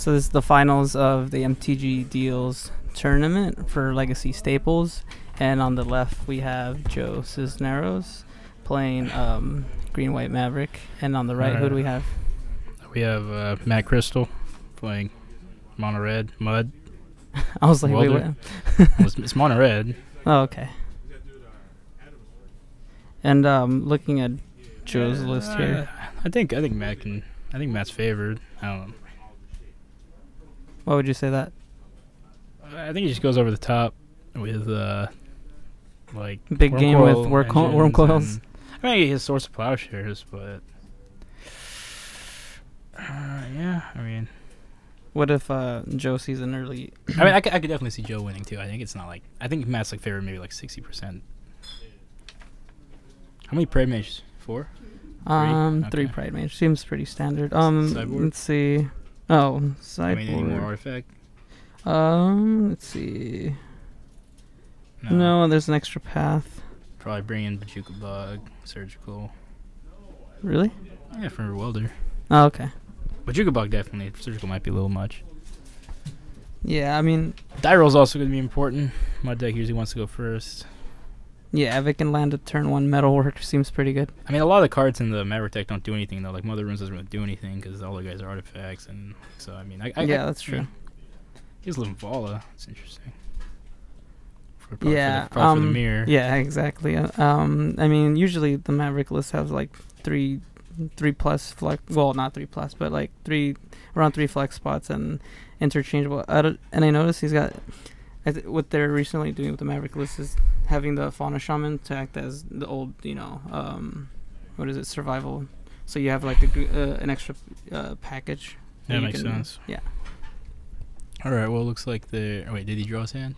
So this is the finals of the MTG DeaLS tournament for Legacy Staples, and on the left we have Joe Cisneros playing Green White Maverick, and on the right, who do we have? We have Matt Krystal playing Mono Red Mud. I was like, Welder. wait, It's Mono Red. Oh, okay. And looking at Joe's list here, I think Matt's favored. I don't know. why would you say that? I think he just goes over the top with like Big game with worm coils. I mean, he has Source of Plowshares, but yeah, I mean, What if Joe sees an early? I mean, I could definitely see Joe winning too. I think it's not like I think Matt's like favored maybe like 60%. How many Pride Mages? 4? 3 Pride Mage seems pretty standard. Sideboard? Let's see. Oh, I sideboard. mean, any more artifact? Let's see. No, there's an extra path. Probably bring in Bajuka Bug, Surgical. Really? Yeah, for Welder. Oh, okay. Bajuka Bug definitely. Surgical might be a little much. Yeah, I mean, Die roll's also going to be important. My deck usually wants to go first. yeah, if it can land a turn 1 Metalwork, seems pretty good. I mean, a lot of the cards in the Maverick deck don't do anything, though. Like, Mother Runes doesn't really do anything because all the guys are artifacts. And so, I mean, Yeah, that's true. He's Limvala. That's interesting. For the mirror. Yeah, exactly. I mean, usually the Maverick list has like three plus flex. Well, not 3 plus, but like around 3 flex spots and interchangeable. And I noticed he's got. What they're recently doing with the Maverick list is having the Fauna Shaman to act as the old, what is it, survival. So you have like an extra package. That makes sense. Yeah. All right. Well, it looks like the. Oh, wait, did he draw his hand?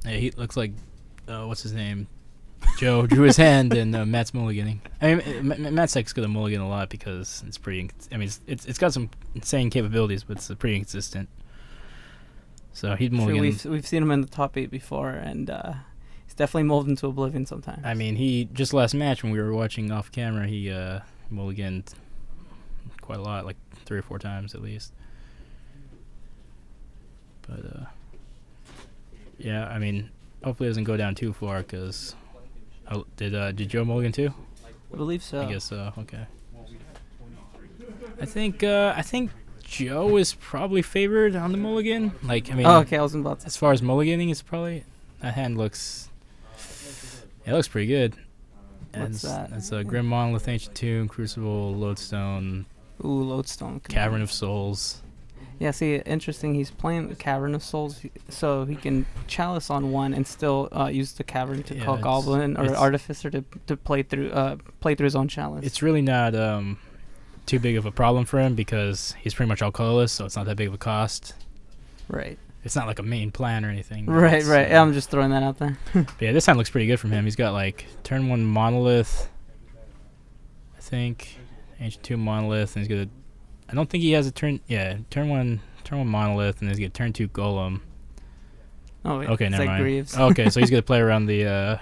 Yeah, he looks like. What's his name? Joe drew his hand, and Matt's mulliganing. I mean, Matt's deck's gonna mulligan a lot because it's pretty. I mean, it's got some insane capabilities, but it's pretty inconsistent. So he'd mulligan. We've seen him in the top 8 before, and he's definitely molded into oblivion sometimes. I mean, he just last match when we were watching off camera, he mulliganed quite a lot, like 3 or 4 times at least. But yeah, I mean, hopefully it doesn't go down too far because did Joe mulligan too? I believe so. I guess so. Okay. I think Joe is probably favored on the mulligan. Like, I mean, oh, okay, I wasn't about to. As far as mulliganing, it's probably that hand looks. It looks pretty good. What's that? It's a Grim Monolith, Ancient Tomb, Crucible, Lodestone. Ooh, Lodestone. Cavern of Souls. Yeah, see, interesting. He's playing the Cavern of Souls, so he can Chalice on 1 and still use the Cavern to call Goblin or Artificer to play through his own Chalice. It's really not too big of a problem for him because he's pretty much all colorless, so it's not that big of a cost. Right. It's not like a main plan or anything. Right. Yeah, I'm just throwing that out there. Yeah, this hand looks pretty good from him. He's got like turn 1 Monolith, I think, Ancient Tomb Monolith, and he's got I don't think he has a turn. Yeah, turn one Monolith, and then he's got turn 2 Golem. Oh, wait. Okay, never like mind. Greaves. Okay, so he's gonna play around the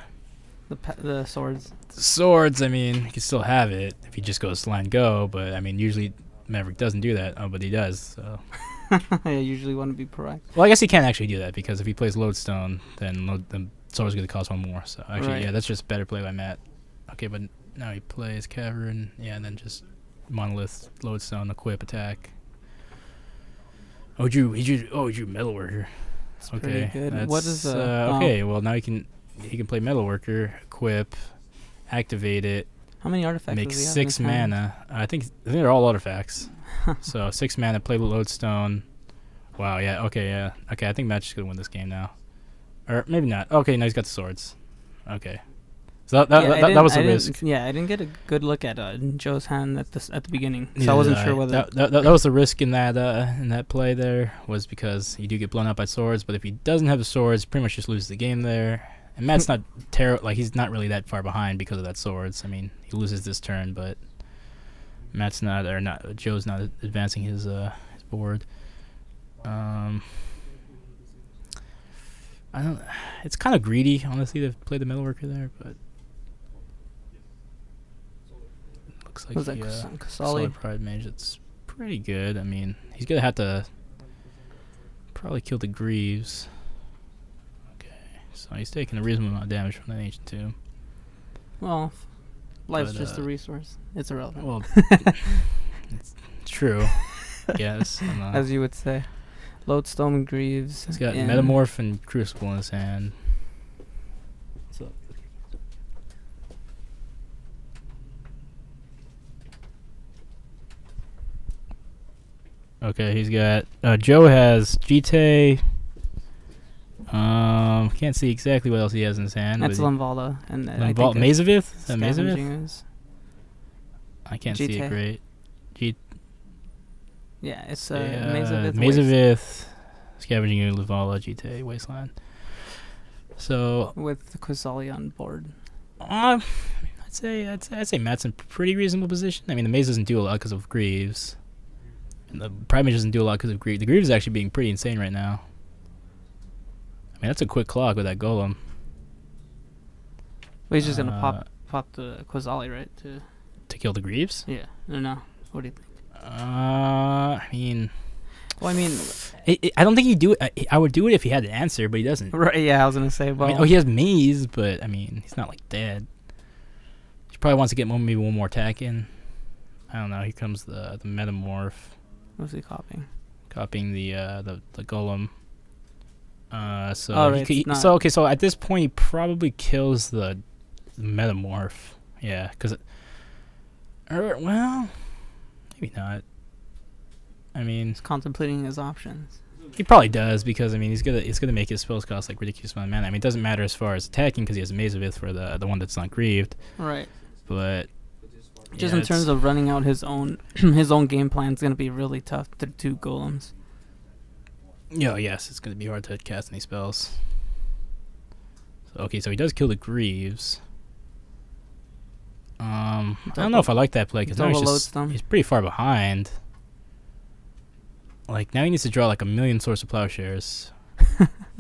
swords. Swords. I mean, he can still have it if he just goes land go, but I mean, usually Maverick doesn't do that. Oh, but he does. So. I usually want to be proactive. Well, I guess he can't actually do that because if he plays Lodestone, then the sword's gonna cost 1 more. So actually, yeah, that's just better play by Matt. Okay, but now he plays Cavern, yeah, and then just Monolith, Lodestone, equip, attack. Oh, he drew Metalworker. That's okay, pretty good. What is okay? Well, now he can play Metalworker, equip, activate it. How many artifacts? Make does he have 6 in his hand? mana. I think they're all artifacts. So 6 mana, play Lodestone. Wow. Yeah. Okay. Yeah. Okay. I think Matt's just gonna win this game now, or maybe not. Okay. Now he's got the swords. Okay. So that was a risk. Yeah, I didn't get a good look at Joe's hand at the beginning, so I wasn't sure whether that was the risk in that play there was because you do get blown out by swords, but if he doesn't have the swords, pretty much just loses the game there. And Matt's not like he's not really that far behind because of that swords. I mean, he loses this turn, but Joe's not advancing his board. I don't. It's kind of greedy, honestly, to play the Metalworker there, but. Looks like was that Solid Pride Mage. It's pretty good. I mean, he's gonna have to probably kill the Greaves. Okay, so he's taking a reasonable amount of damage from that Ancient Tomb. Well, life's just a resource. It's irrelevant. Well, it's true. Yes, as you would say. Lodestone, Greaves. He's got Metamorph and Crucible in his hand. Okay, he's got Joe has GT. Can't see exactly what else he has in his hand. That's Limvala and Mazavith? Is that Mazavith? I can't see it great. Yeah, it's Mazavith. Mazavith, Scavenging Ooze, Limvala, GT, Wasteland. So with the Krystal on board. I'd say Matt's in pretty reasonable position. I mean, the Maze doesn't do a lot because of Greaves. And the Primate doesn't do a lot because of Greaves. The Greaves is actually being pretty insane right now. I mean, that's a quick clock with that Golem. Well, he's just gonna pop the Krystal, right? To kill the Greaves? Yeah. No. What do you think? I mean... Well, I mean... I don't think he'd do it. I would do it if he had the answer, but he doesn't. Right, yeah, I was gonna say, well... I mean, he has Maze, but, I mean, he's not, like, dead. He probably wants to get maybe one more attack in. I don't know. Here comes the Metamorph. What's he copying? Copying the Golem. So right, so at this point he probably kills the Metamorph. Yeah, because well, maybe not. I mean, he's contemplating his options. He probably does because I mean it's gonna make his spells cost like ridiculous amount of mana. I mean it doesn't matter as far as attacking because he has a Mazavith for the one that's not grieved. Right. But just in terms of running out his own his own game plan, it's gonna be really tough to do golems. Yes, it's gonna be hard to cast any spells. So, okay, so he does kill the Greaves. I don't know if I like that play because now he's pretty far behind. Like now he needs to draw like a million Source of Plowshares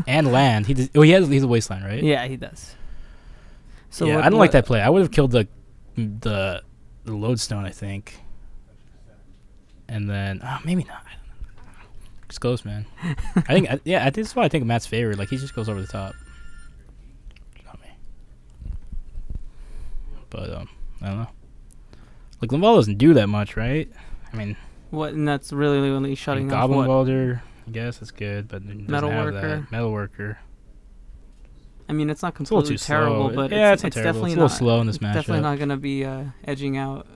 and land. He's a Wasteland, right? Yeah, he does. So yeah, I don't like that play. I would have killed the Lodestone, I think, and then maybe not. It's close, man. I think this is why I think Matt's favorite. Like he just goes over the top. Not me. But I don't know. Like Limvala doesn't do that much, right? I mean, what? And that's really only shutting off Goblin Welder. I guess that's good, but it doesn't have that. Metalworker. I mean, it's not completely terrible, but yeah, it's definitely a little slow in this matchup. Definitely not going to be edging out.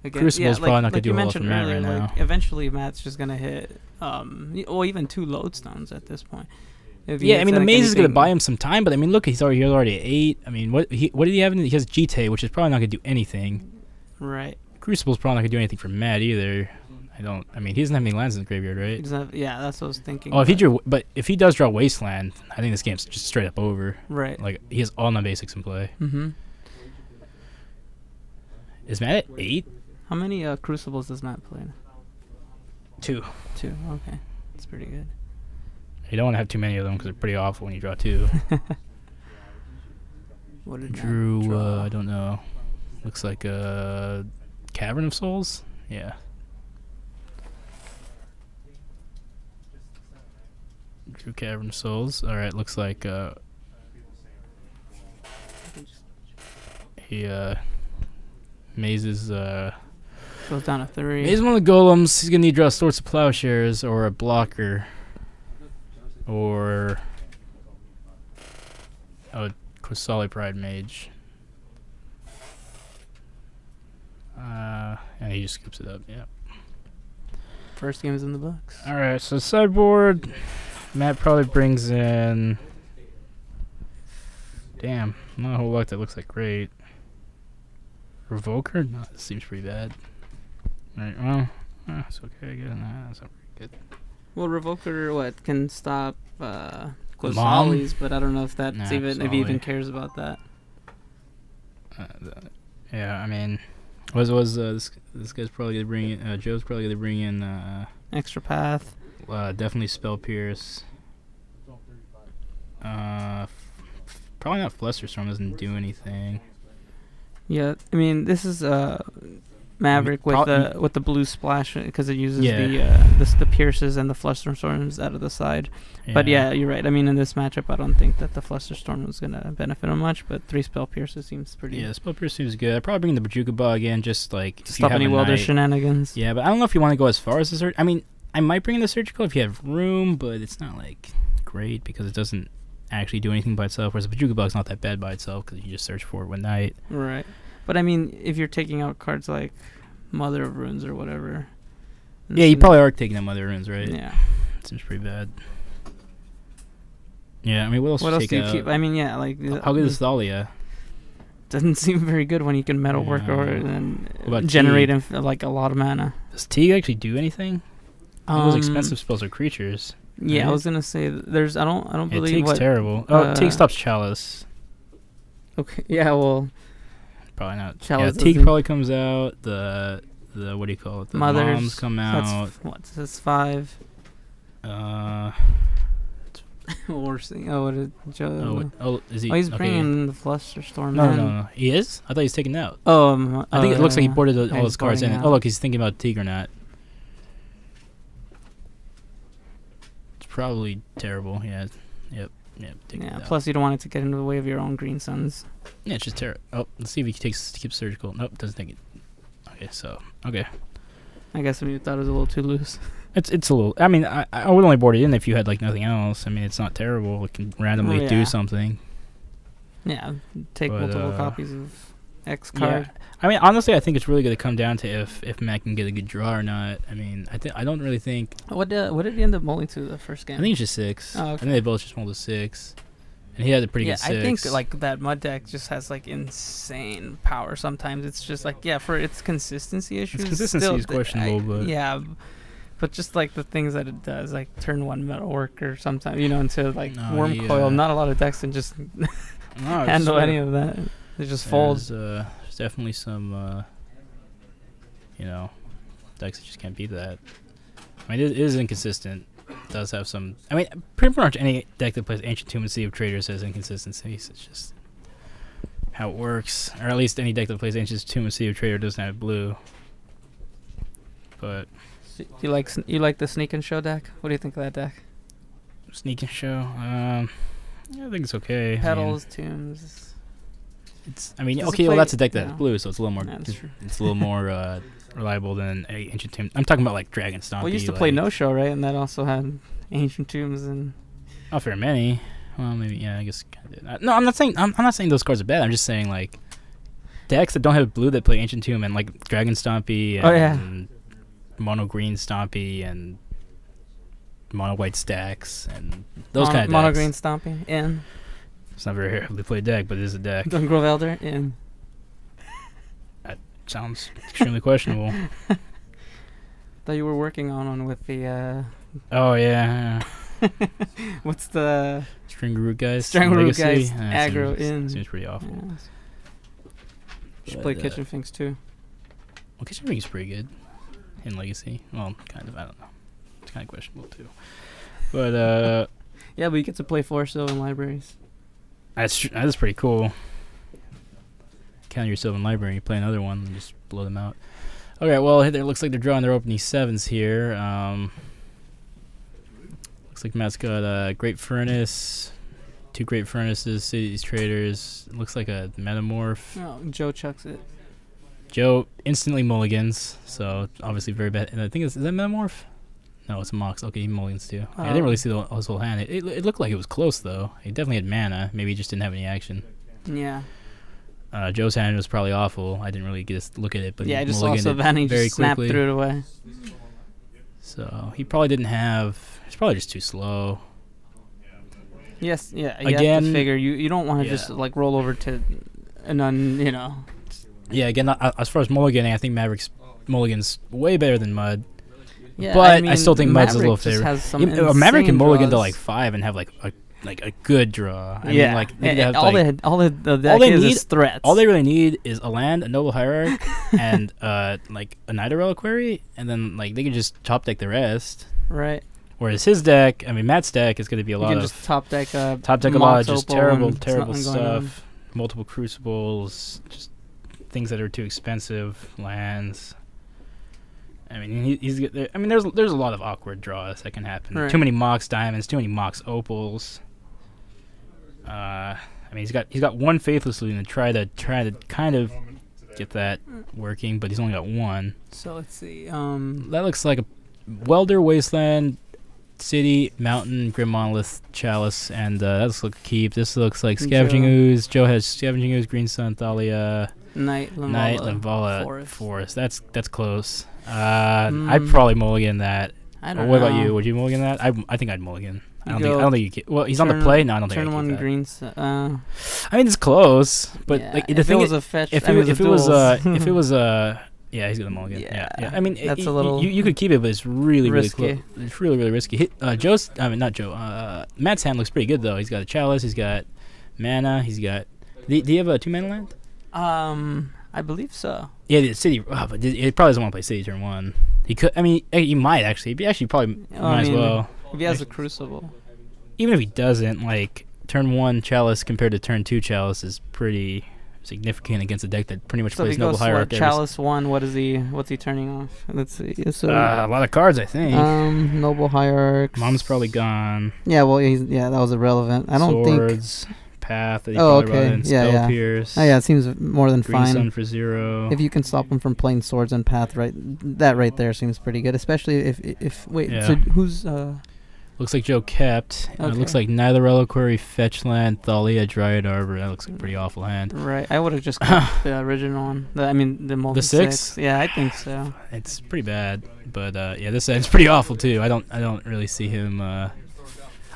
Crucible's probably not going to do well for Matt right now. Eventually, Matt's just going to hit, even 2 Lodestones at this point. Yeah, I mean, the Maze is going to buy him some time, but I mean, look, he's already at 8. I mean, what did he have? He has GT, which is probably not going to do anything. Right. Crucible's probably not going to do anything for Matt either. I mean, he doesn't have any lands in the graveyard, right? Yeah, that's what I was thinking. Oh, if he does draw Wasteland, I think this game's just straight up over. Right. Like, he has all non-basics in play. Mm-hmm. Is Matt at 8? How many Crucibles does Matt play? 2. 2, okay. That's pretty good. You don't want to have too many of them because they're pretty awful when you draw 2. What did Drew, Matt draw? I don't know. Looks like a Cavern of Souls? Yeah. Drew Cavern of Souls. Alright, looks like he mazes goes down to 3. Mazes one of the golems. He's gonna need to draw Swords of Plowshares or a blocker. Or a Krystal Pride Mage. And he just scoops it up, yeah. First game is in the books. Alright, so sideboard, Matt probably brings in... Damn, not a whole lot that looks like great. Revoker? No, this seems pretty bad. Alright, well, it's okay, I guess. Nah, that's not pretty good. Well, Revoker, can stop Quizalis, but I don't know if that's if he even cares about that. Yeah, I mean... this guy's probably gonna bring in Joe's probably gonna bring in Extra Path. Definitely Spell Pierce. Probably not Flusterstorm, doesn't do anything. Yeah, I mean this is Maverick with the blue splash because it uses the pierces and the Flusterstorms out of the side. Yeah. But yeah, you're right. I mean, in this matchup, I don't think that the Flusterstorm was gonna benefit him much. But 3 spell pierces seems pretty. Yeah, spell pierce seems good. I'd probably bring the Bajuka Bug in, just like to stop any Welder shenanigans. Yeah, but I don't know if you want to go as far as the surgical. I mean, I might bring in the surgical if you have room, but it's not like great because it doesn't actually do anything by itself. Whereas the Bajuka Bug's not that bad by itself because you just search for it one night. Right. But I mean, if you're taking out cards like Mother of Runes or whatever. Yeah, you probably are taking out Mother of Runes, right? Yeah. Seems pretty bad. Yeah, I mean, what else do you keep? I mean, yeah, like... How good is Thalia? Doesn't seem very good when you can Metalwork or and generate like a lot of mana. Does Teague actually do anything? Those expensive spells are creatures. Yeah, right? I was gonna say there's. I don't believe. Teague's terrible. Teague stops Chalice. Okay. Yeah. Well. Probably not. Chalice Teague probably comes out. The what do you call it? The Mothers Moms come out. What's this 5? We're seeing. Oh, what is Joe? Is he? Oh, he's bringing the Flusterstorm. No. He is? I thought he was taken out. I think it looks like he boarded all his cards in. Oh, look, he's thinking about Teague or not. It's probably terrible. Yeah. Yep. Yeah. Plus, you don't want it to get into the way of your own Green Suns. Yeah, it's just terrible. Oh, let's see if he keeps surgical. Nope, doesn't take it. Okay. I guess you thought it was a little too loose. It's a little. I mean, I would only board it in if you had like nothing else. I mean, it's not terrible. It can randomly do something. Yeah, take multiple copies of X card. Yeah. I mean, honestly, I think it's really going to come down to if Matt can get a good draw or not. I mean, I don't really think. What did he end up mulling to the first game? I think it's just 6. Oh, okay. I think they both just mulled to 6, and he had a pretty good 6. I think like that mud deck just has like insane power. Sometimes it's just like for its consistency issues. Its consistency is questionable, but yeah. But just like the things that it does, like turn 1 Metalwork or sometimes, into like Worm Coil. Not a lot of decks can just handle any of that. It just folds. There's definitely some, decks that just can't beat that. I mean, it is inconsistent. It does have some. I mean, pretty much any deck that plays Ancient Tomb and Sea of Traders has inconsistencies. It's just how it works. Or at least any deck that plays Ancient Tomb and Sea of Trader doesn't have blue. But. You like the Sneak and Show deck? What do you think of that deck? Sneak and Show? I think it's okay. Petals, Tombs. That's a deck that's blue, so it's a little more. It's a little more reliable than Ancient Tomb. I'm talking about like Dragon Stompy. Well, we used to play No Show, right? And that also had Ancient Tombs and. Not very many. Well, maybe I guess. No, I'm not saying those cards are bad. I'm just saying like decks that don't have blue that play Ancient Tomb and like Dragon Stompy. And Mono Green Stompy and Mono White Stacks and those kind of decks. Mono Green Stompy in. It's not very heavily played deck, but it is a deck. Dungrove Welder in. That sounds extremely questionable. That you were working on with the. Oh yeah. What's the Strangle-Root guys? Strangle-Root guys aggro in. Seems pretty awful. Yeah. Should play Kitchen Finks too. Well, Kitchen Finks is pretty good. In Legacy, well, kind of. I don't know. It's kind of questionable too, but yeah, but you get to play 4 Sylvan Libraries. That's pretty cool. Counter your Sylvan Library, you play another one, and just blow them out. Okay, well, it looks like they're drawing their opening 7s here. Looks like Matt's got Great Furnace, 2 Great Furnaces, Cities Traders. Looks like a Metamorph. Oh, Joe chucks it. Joe instantly mulligans, so obviously very bad. And I think is that Metamorph? No, it's a Mox. Okay, he mulligans too. I didn't really see his whole hand. It looked like it was close though. He definitely had mana. Maybe he just didn't have any action. Yeah. Joe's hand was probably awful. I didn't really get to look at it, but I just saw Savannah just snapped through it away. So he probably didn't have. He's probably just too slow. Yes. Yeah. You have to figure you don't want to just like roll over to an Yeah, again, as far as mulliganing, I think Maverick's mulligan's way better than Mud. Yeah, but I still think Mud's a little favorite. Maverick can mulligan to like 5 and have like a good draw. I mean, like all the deck is threats. All they really need is a land, a Noble Hierarch, and like a Night Reliquary, and then like they can just top deck the rest. Right. Whereas his deck, I mean Matt's deck, is going to be a lot of just top deck a lot of just terrible stuff. Multiple Crucibles, just things that are too expensive, lands. I mean, I mean, there's a lot of awkward draws that can happen. Right. Too many Mox Diamonds, too many Mox Opals. I mean, he's got one Faithless Looting to try to kind of get that working, but he's only got one. So let's see. That looks like a Welder, Wasteland, City, Mountain, Grim Monolith, Chalice, and that looks like Keep. This looks like Scavenging Ooze. Joe has Scavenging Ooze, Green Sun, Thalia, Night, Limvala, Forest. That's close. I'd probably mulligan that. I don't know. What about you? Would you mulligan that? I think I'd mulligan. I don't think you can. Well, he's on the play. No, I don't think I turn can one keep that. green. I mean, it's close, but yeah, like the if thing it was is, a fetch, if it was yeah, he's gonna mulligan. Yeah. I mean, that's a little. You could keep it, but it's really risky. close. It's really risky. Joe's. I mean, not Joe. Matt's hand looks pretty good though. He's got a Chalice. He's got mana. He's got. Do you have a 2-mana land? I believe so. Yeah, the City. But he probably doesn't want to play City turn 1. He could. I mean, he might actually. He actually probably might as well. If he has a Crucible. Even if he doesn't, like turn 1 Chalice compared to turn 2 Chalice is pretty significant against a deck that pretty much plays Noble Hierarch. Chalice 1. What's he turning off? Let's see. So, a lot of cards, I think. Noble Hierarch. Mom's probably gone. Yeah, well, that was irrelevant. I don't Swords, think. Path. That he okay. Brought in. Spell Pierce. Oh yeah, it seems more than Green fine. Sun for 0. If you can stop him from playing Swords and Path, that right there seems pretty good. Especially if wait. Yeah. So who's Looks like Joe kept. Okay. It looks like neither Reliquary, Fetch Land, Thalia, Dryad Arbor. That looks like a pretty awful hand. Right. I would have just kept the original one. The multi 6? Yeah, I think so. It's pretty bad, but yeah, this hand's pretty awful too. I don't really see him. I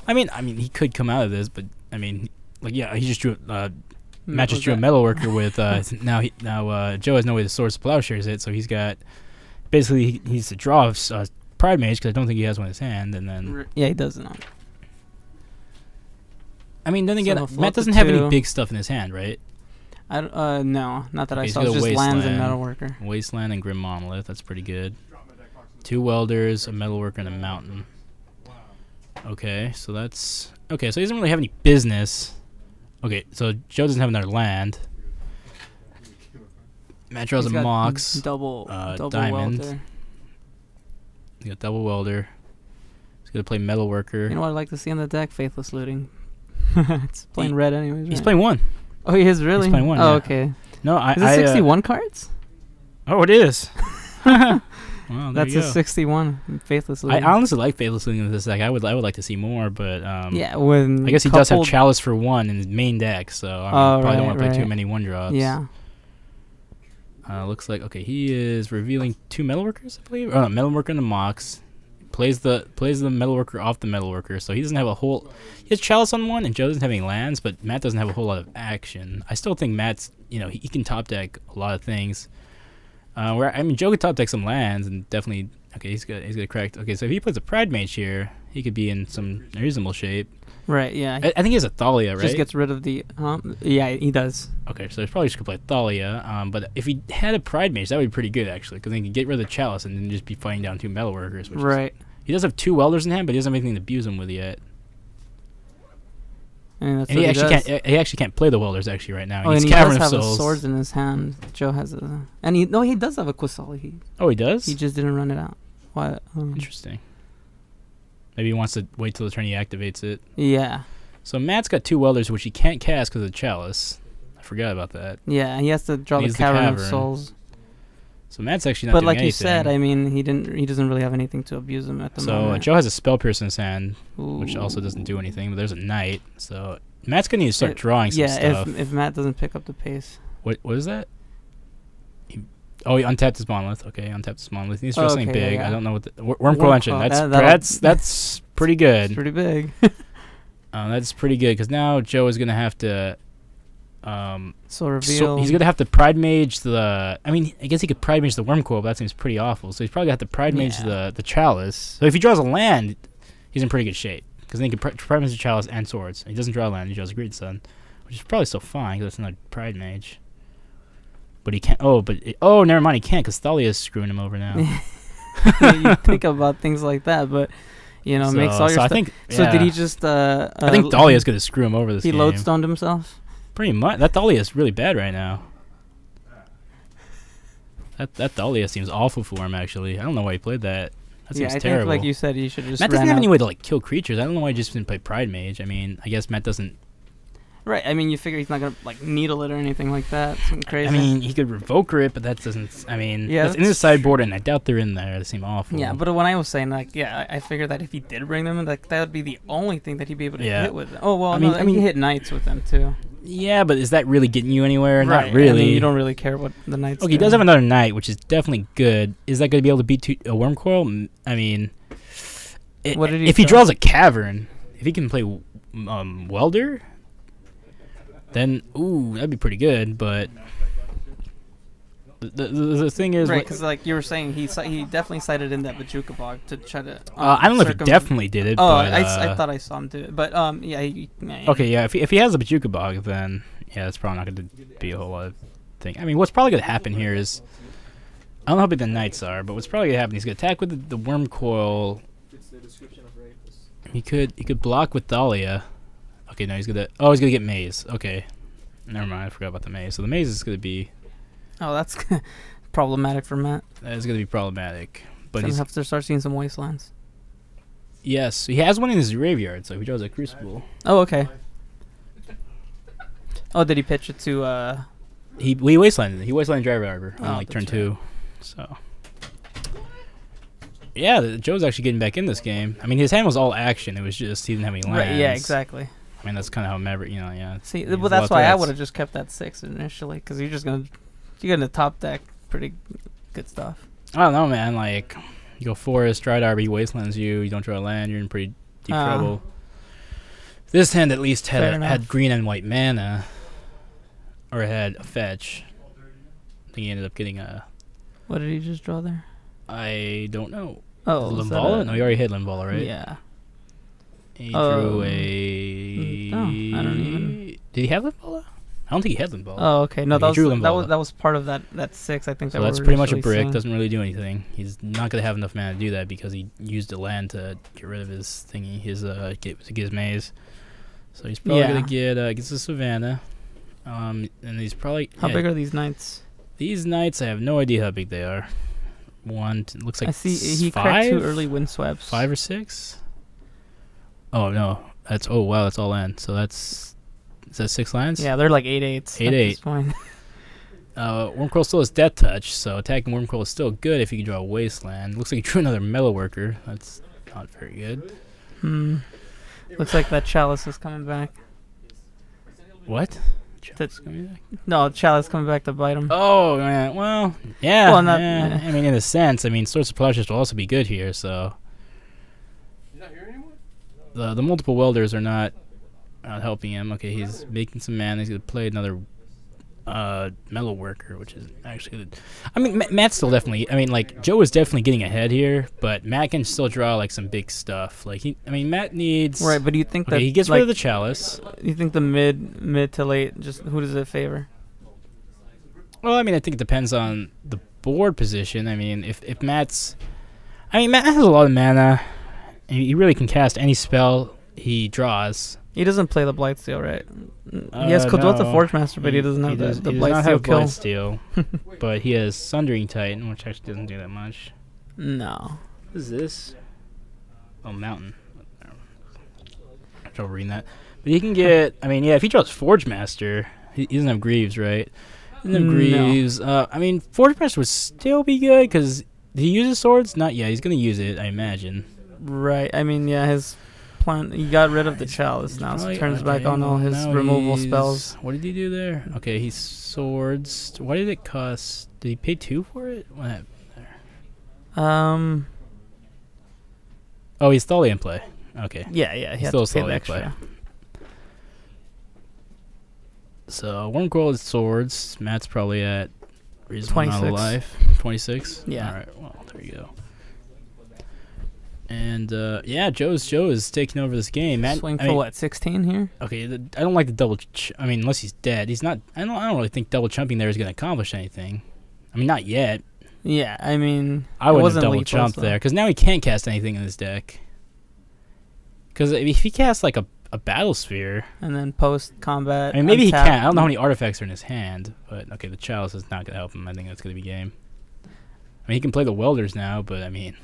mean, he could come out of this, but I mean, like he just drew. Matt just drew a Metalworker with. Now Joe has no way to source Plowshares it, so he's got. Basically, he needs to draw Pride Mage because I don't think he has one in his hand, and then he does not. I mean, then again, Matt doesn't have any big stuff in his hand, right? No, not that I saw. It's just lands and Metalworker. Wasteland and Grim Monolith. That's pretty good. 2 Welders, a Metalworker, and a Mountain. Okay, so that's okay. So he doesn't really have any business. Okay, so Joe doesn't have another land. Matt draws a Mox, double Diamond. Welder. He got double Welder. He's gonna play Metalworker. You know what I'd like to see on the deck? Faithless Looting. It's playing red anyways. Right? He's playing 1. Oh, he is really. He's playing 1. Oh, yeah. okay. No, is it 61 cards? Oh, it is. Well, that's a 61 Faithless Looting. I honestly like Faithless Looting in this deck. I would like to see more, but yeah, when I guess he does have Chalice for 1 in his main deck, so I probably don't want to play too many 1-drops. Yeah. Looks like okay. He is revealing 2 Metalworkers, I believe. Oh, no, Metalworker and the Mox. Plays the Metalworker off the Metalworker, so he doesn't have a whole. He has Chalice on 1, and Joe doesn't have any lands, but Matt doesn't have a whole lot of action. I still think Matt's, he can top deck a lot of things. Where I mean, Joe could top deck some lands, and definitely he's gonna crack. Okay, so if he plays a Pride Mage here, he could be in some reasonable shape. Right. Yeah. I think he has a Thalia, right? Just gets rid of the. Yeah, he does. Okay, so he probably just could play Thalia. But if he had a Pride Mage, that would be pretty good actually, because then he could get rid of the Chalice and then just be fighting down 2 Metalworkers. Which he does have 2 Welders in hand, but he doesn't have anything to abuse him with yet. And he actually can't play the Welders actually right now. Oh, and he does have a Swords in his hand. Joe has a, and he does have a Krystal. He does. He just didn't run it out. Why? Interesting. Maybe he wants to wait till the turn he activates it. Yeah. So Matt's got 2 Welders, which he can't cast because of the Chalice. I forgot about that. Yeah, he has to draw the Cavern of Souls. So Matt's actually not doing anything. But like you said, I mean, he doesn't really have anything to abuse him at the moment. So Joe has a Spell Pierce in his hand, which also doesn't do anything. But there's a Knight, so Matt's gonna need to start drawing some stuff. Yeah, if Matt doesn't pick up the pace. What is that? He untapped his Monolith. Okay, untapped his Monolith. He needs to draw something big. Yeah. I don't know what the Wormcoil Engine. That's pretty good. It's pretty big. That's pretty good because now Joe is gonna have to. Reveal. He's gonna have to Pride Mage the. I mean, I guess he could Pride Mage the Wormcoil, but that seems pretty awful. So he's probably gonna have to Pride Mage the Chalice. So if he draws a land, he's in pretty good shape because then he can Pride Mage the Chalice and Swords. And he doesn't draw a land; he draws a Greed Sun, which is probably still fine because that's not Pride Mage. But he can't. Never mind. He can't because Thalia is screwing him over now. You think about things like that, but. Makes all your stuff. So did he just? I think Thalia's gonna screw him over this game. He lodestoned himself. Pretty much. That Thalia is really bad right now. That DeaLS seems awful for him, actually. I don't know why he played that. That seems I terrible. think, like you said, he should just Matt ran doesn't have out. any way to like kill creatures. I don't know why he just didn't play Pride Mage. I mean, I guess Matt doesn't. Right. I mean, you figure he's not gonna like needle it or anything like that. Something crazy. I mean, he could Revoker it, but that doesn't. I mean, Yeah, it's in the sideboard, and I doubt they're in there. They seem awful. yeah, but when I was saying like, yeah, I figured that if he did bring them in, like that would be the only thing that he'd be able to Yeah. hit with. Oh well, I no, mean- he hit knights with them too. Yeah, but is that really getting you anywhere? Right. Not really. I mean, you don't really care what the knights. Okay, he does have another knight, which is definitely good. Is that going to be able to beat a worm coil? I mean, What did he if he draw? draws a cavern, if he can play Welder, then ooh, that'd be pretty good. But the thing is, Right, because like you were saying, he definitely cited in that Bajuka bog to try to. I don't know if he definitely did it. Oh, but, I thought I saw him do it, but yeah. Okay, yeah. If he has a Bajuka bog, then yeah, that's probably not going to be a whole lot of thing. I mean, what's probably going to happen here is I don't know how big the knights are, but what's probably going to happen? He's going to attack with the worm coil. He could block with Dahlia. Okay, no, he's gonna get maze. Okay, never mind. I forgot about the maze. So the maze is gonna be. Oh, that's problematic for Matt. That is gonna be problematic. But He's he's gonna have to start seeing some wastelands. yes, he has one in his graveyard, so he draws a Crucible. Oh, okay. Oh, did he pitch it to? He wastelanded. He wastelanded Driver Arbor on Oh, like turn that's 2. So yeah, Joe's actually getting back in this game. I mean, his hand was all action. It was just he didn't have any lands. Right. Yeah. Exactly. I mean, that's kind of how Maverick. Yeah. See, He has well, a that's lot of why I threats. would have just kept that 6 initially, because you're gonna top deck pretty good stuff. I don't know, man. Like, you go Forest, Dried Arbor, he wastelands you. You don't draw a land, you're in pretty deep trouble. This hand at least had green and white mana, or it had a fetch. I think he ended up getting a. What did he just draw there? I don't know. Oh, was that Limvala? a- No, you already hit Limvala, right? Yeah. He Oh. drew a. No, I don't even. Did he have Limvala? I don't think he had Limvala. Oh, okay. No, Okay, he drew that Limvala. was part of that 6. I think So that that's we were pretty much a initially brick. seeing. Doesn't really do anything. He's not gonna have enough mana to do that because he used a land to get rid of his thingy, to get his maze. So he's probably gonna gets a Savannah, and he's probably How big are these knights? these knights? I have no idea how big they are. Looks like I see he 5? cracked 2 early windsweeps. 5 or 6. Oh no, that's wow, that's all land. So is that 6 lands? Yeah, they're like 8/8s. 8/8. Point. Wormcoil still has Death Touch, so attacking Wormcoil is still good if you can draw a Wasteland. Looks like he drew another Metal Worker. That's not very good. Looks like that Chalice is coming back. What? That's coming back? No, Chalice coming back to bite him. Oh, man. Well, yeah. Well, not- yeah. I mean, in a sense, Source of Plushes will also be good here, so. He's not here anymore? The multiple welders are not helping him. Okay, he's making some mana. He's going to play another Metal Worker, which is actually good. I mean, Matt's still definitely. I mean, like, Joe is definitely getting ahead here, but Matt can still draw, like, some big stuff. Like, Matt needs. Right, but do you think that he gets like, rid of the Chalice. You think the mid to late, just who does it favor? Well, I think it depends on the board position. I mean, if Matt's... Matt has a lot of mana. And he really can cast any spell he draws. He doesn't play the Blightsteel, right? He has Kodota no. Forge Master, but he doesn't have the He does not Blightsteel have kill. Blightsteel, but he has Sundering Titan, which actually doesn't do that much. No. What is this? Oh, Mountain. I have trouble reading that. But he can get... if he draws Forge Master, he doesn't have Greaves, right? He doesn't have Greaves. Forge Master would still be good, because... Did he use his swords? Not yet. He's going to use it, I imagine. Right. His plan... He got rid of the Chalice now, so he turns back on all his removal spells. What did he do there? Okay, he swords... What did it cost? Did he pay 2 for it? What happened there? Oh, he's still in play. Okay. Yeah, he had still to pay the solid play. extra. So, Wormcoil is swords. Matt's probably at reasonable amount of 26. life. 26? Yeah. Alright, well, there you go. And, Joe is taking over this game. Matt, Swing for what, 16 here? Okay, I don't like the double... unless he's dead. He's not... I don't really think double chumping there is going to accomplish anything. Not yet. Yeah, I wouldn't it have wasn't double lethal, jumped so- there, because now he can't cast anything in his deck. Because if he casts, like, a Battle Sphere... And then post-combat... maybe he untap. can. I don't know how many artifacts are in his hand, but, okay, the Chalice is not going to help him. I think that's going to be game. mean, he can play the Welders now, but I mean,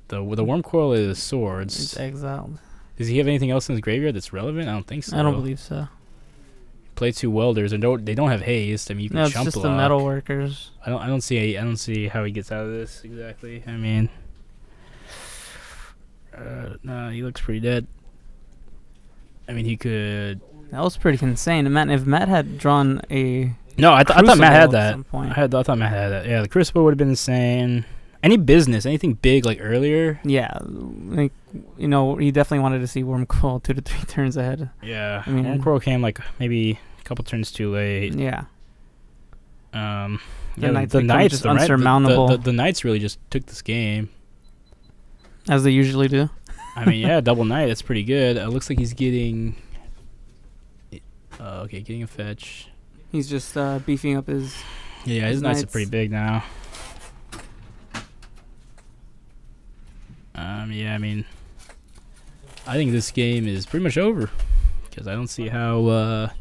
the Worm Coil is swords. It's exiled. Does he have anything else in his graveyard that's relevant? I don't think so. I don't believe so. Play 2 Welders, and they don't have haste. I mean, you can No, it's chump just block. the metal workers. I don't see how he gets out of this exactly. I mean, no, he looks pretty dead. I mean, he could. That was pretty insane. Matt, if Matt had drawn a No, I thought Matt had that. Point. I thought Matt had that. Yeah, the Krystal would have been insane. Any business, anything big like earlier. Yeah, like he definitely wanted to see Wormcoil 2 to 3 turns ahead. Yeah, I mean, Wormcoil came like maybe a couple turns too late. Yeah. The Knights Knights, unsurmountable. The Knights really just took this game, as they usually do. I mean, yeah, double Knight. That's pretty good. It looks like he's getting. Okay, getting a fetch. He's just beefing up his. Yeah, his Knights are pretty big now. Yeah, I mean, I think this game is pretty much over because I don't see how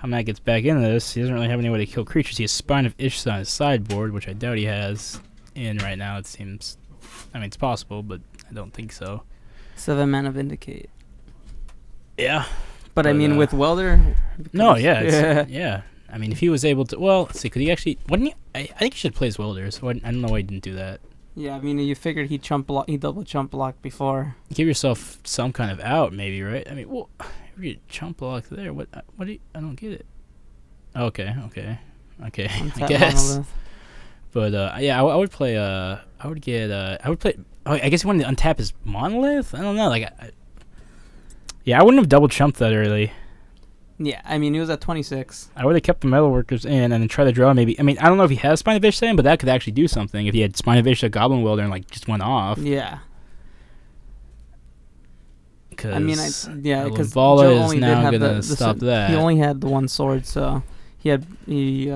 Matt gets back into this. He doesn't really have any way to kill creatures. He has Spine of Ishsa on his sideboard, which I doubt he has in right now. It seems, I mean, it's possible, but I don't think so. 7 mana Vindicate. Yeah, but I mean, with Welder. No, yeah. I mean, if he was able to, well, let's see, could he actually? Wouldn't he? I think he should play his Welders. I don't know why he didn't do that. Yeah, I mean, you figured he double chump block before. Give yourself some kind of out, maybe, right? I mean, well, if you chump block there, what do you, I don't get it. Okay, I guess. Monolith. But yeah, I would play. I would play. Oh, I guess he wanted to untap his Monolith. I don't know. Like, yeah, I wouldn't have double chumped that early. Yeah, I mean, he was at 26. I would have kept the Metalworkers in and then try to draw maybe. I mean, I don't know if he has Spine of Ishsa in, but that could actually do something if he had Spine of Ishsa, Goblin Welder, and like just went off. Yeah. Cause I mean, because Vala Joe is only now did have gonna stop that. He only had the one sword, so he yeah, he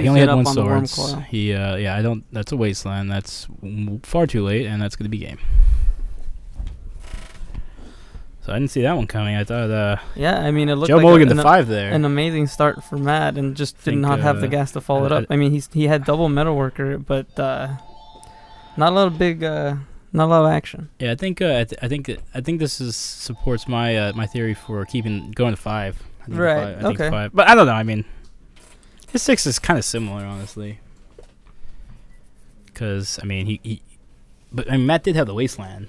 only had one sword. Yeah, I don't. That's a wasteland. That's far too late, and that's gonna be game. So I didn't see that one coming. I thought. Yeah, I mean, it looked Joe like Mulligan to 5 there. An amazing start for Matt, and just did not have the gas to follow it up. I mean, he had double Metalworker, but not a lot of big, not a lot of action. Yeah, I think this supports my my theory for going to 5. Right. I think okay. 5. But I don't know. I mean, his 6 is kind of similar, honestly. Because I mean, but I mean, Matt did have the wasteland.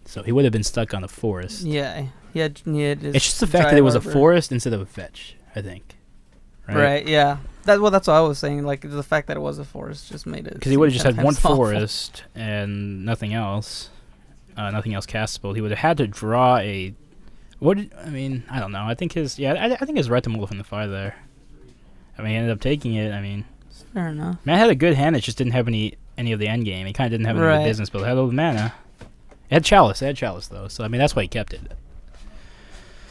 So he would have been stuck on a forest. Yeah, he had it's just the fact that it was a forest instead of a fetch, I think. Right, yeah. That's what I was saying. Like, the fact that it was a forest just made it. Because he would have just had one forest and nothing else. Nothing else castable. He would have had to draw a... I mean, I don't know. I think his... Yeah, I think his right to move in the 5 there. I mean, he ended up taking it. I mean... Fair enough. Man had a good hand. It just didn't have any of the end game. He kind of didn't have any of the business, but it had all the mana. It had Chalice. Though. So, I mean, that's why he kept it.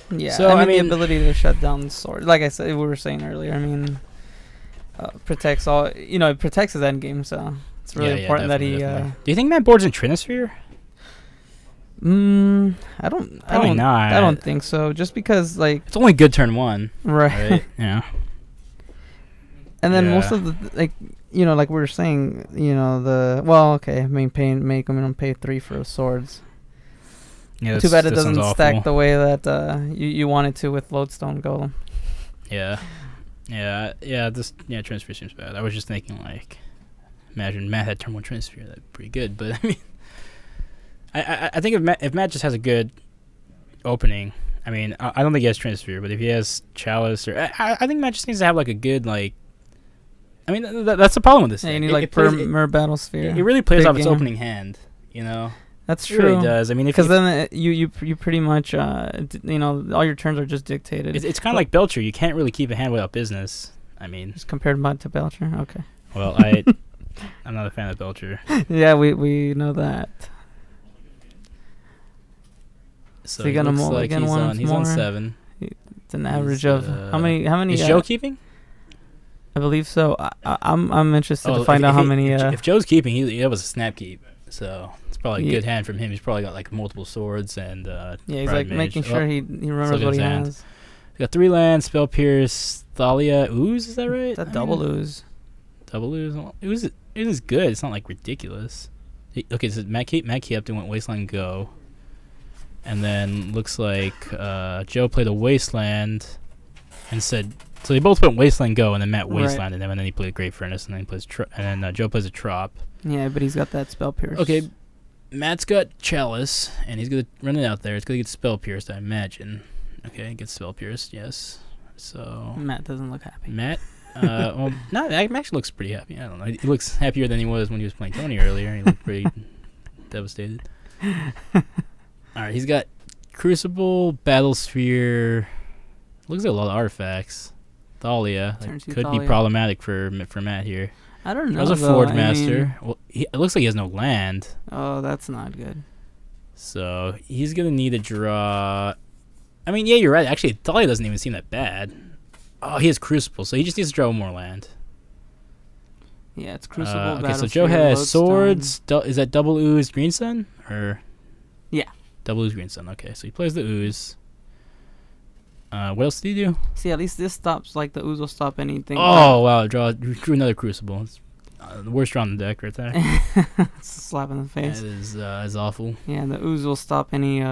Yeah, so, I mean, the ability to shut down the sword. Like I said, we were saying earlier, I mean, protects all... it protects his endgame, so it's really important that he... Do you think Matt boards in Trinisphere? I don't think so. Just because, like... It's only good turn 1. Right. Yeah. And then most of the... like we were saying, I mean, make him pay 3 for swords. Yeah, too bad it doesn't stack the way that you want it to with Lodestone Golem. Yeah. Transfer seems bad. I was just thinking, like, imagine Matt had turn 1 Transfer. That'd be pretty good. But I mean, I think if Matt just has a good opening, I mean, I don't think he has Transfer, but if he has Chalice, or I think Matt just needs to have like a good, like. I mean, that's the problem with this. Yeah, you need like Mer Battle Sphere. It really plays off its opening hand, That's true. It really does. I mean, because then you pretty much all your turns are just dictated. It's kind of like Belcher. You can't really keep a hand without business. I mean, just compared to Belcher. Okay. Well, I'm not a fan of Belcher. Yeah, we know that. So he looks like he's on 7. It's an average of how many? Is Joe keeping? I believe so. I'm interested to find out how many. If Joe's keeping, that was a snap keep. So it's probably a good hand from him. He's probably got like multiple swords and he's like making sure he remembers what he has. He got 3 lands, Spell Pierce, Thalia, Ooze. Is that right? That double ooze. double ooze. It was good. It's not like ridiculous. Okay, so Matt kept and went Wasteland Go, and then looks like Joe played a Wasteland, and said so they both went Wasteland Go, and then Matt Wasteland, and then he played Great Furnace, and then he plays and then Joe plays a Trop. Yeah, but he's got that Spell Pierce. Okay, Matt's got Chalice, and he's gonna run it out there. It's gonna get Spell Pierced, I imagine. Okay, it gets Spell Pierced, yes. So Matt doesn't look happy. Matt, well, no, Matt actually looks pretty happy. I don't know. He looks happier than he was when he was playing Tony earlier. He looked pretty devastated. All right, he's got Crucible, Battlesphere. Looks like a lot of artifacts. Thalia could be problematic for Matt here. I don't know. There's a Forge Master. Well, it looks like he has no land. Oh, that's not good. So he's gonna need to draw. I mean, yeah, you're right. Actually, Thalia doesn't even seem that bad. Oh, he has Crucible, so he just needs to draw one more land. Yeah, it's Crucible. Okay, so Joe has Swords. Is that double ooze Green Sun or? Yeah. Double ooze Green Sun. Okay, so he plays the ooze. What else did he do? See, at least this stops. Like the ooze will stop anything. Oh wow! Drew another Crucible. It's, the worst draw on the deck right there. It's a slap in the face. That is awful. Yeah, the ooze will stop any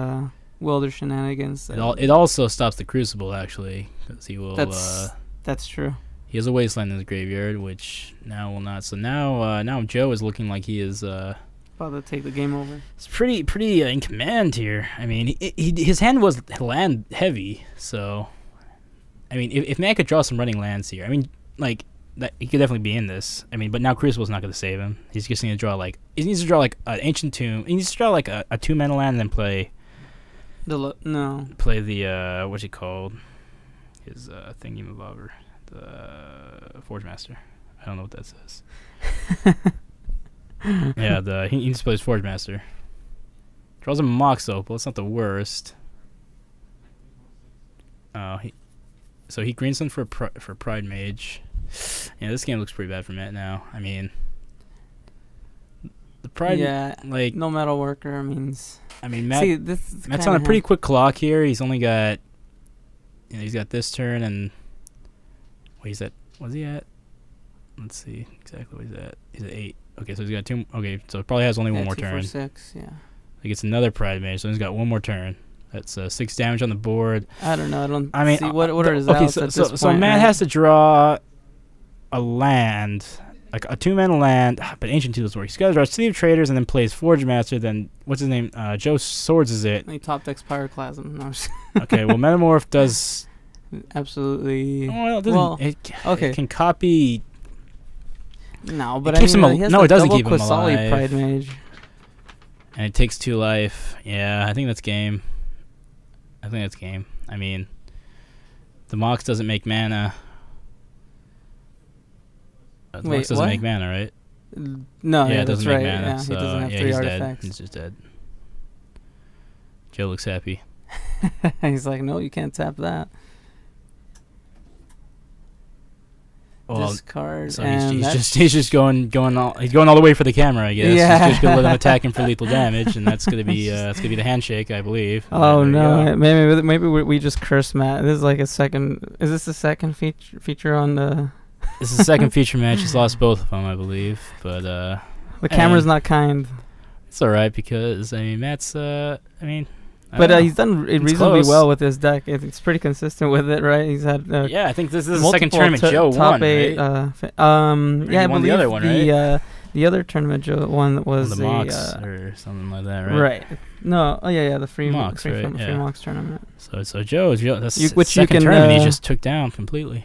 Welder shenanigans. It also stops the Crucible actually, because he will. That's true. He has a Wasteland in his graveyard, which now will not. So now Joe is looking like he is. About to take the game over. It's pretty in command here. I mean, his hand was land heavy, so I mean, if Matt could draw some running lands here, I mean, like that he could definitely be in this. I mean, but now Crucible's not going to save him. He's just going to draw like an Ancient Tomb. He needs to draw like a 2-mana land and then play the what's it called? His thingy revolver, the Forge Master. I don't know what that says. Yeah, he needs to play his Forge Master. Draws a Mox Opal. It's not the worst. So he green sun for Pride Mage. Yeah, this game looks pretty bad for Matt now. I mean, the Pride, like no metal worker means. I mean, Matt's on a pretty quick clock here. He's only got, he's got this turn and. What's he at? Let's see exactly what he's at. He's at 8. Okay, so he's got 2. Okay, so it probably has only one more 2, turn. 4, 6, yeah. He gets another Pride Mage, so he's got one more turn. That's 6 damage on the board. I don't know. I mean, see what are his outs at this point, so Matt has to draw a land, like a 2-mana land, but Ancient Tomb doesn't work. He's got to draw City of Traders and then plays Forge Master. Then what's his name? Joe Swords is it? He top decks Pyroclasm. No. Okay, well Metamorph does absolutely. Well, it doesn't. It can copy. No, but it doesn't keep him Quasali alive. Pride Mage. And it takes 2 life. Yeah, I think that's game. I mean, the Mox doesn't make mana. The Mox doesn't make mana, right? No, it doesn't make mana. Yeah, so he doesn't have 3 he's artifacts. Dead. He's just dead. Joe looks happy. He's like, no, you can't tap that. Well, discard. So he's just going all the way for the camera, I guess. Yeah. He's just gonna let him attack him for lethal damage, and that's gonna be the handshake, I believe. Oh no! Maybe we just curse Matt. This is like a second. Is this the second feature on the? This is the second feature match. He's lost both of them, I believe. But the camera's not kind. It's all right because Matt's. He's done reasonably well with his deck. It's pretty consistent with it, right? He's had I think this is the second tournament Joe won, right? I believe the other one, right? The other tournament Joe won was the Mox or something like that, right? Right. No. Oh yeah, the free Mox, free Mox tournament. So Joe, that's which second you can tournament he just took down completely.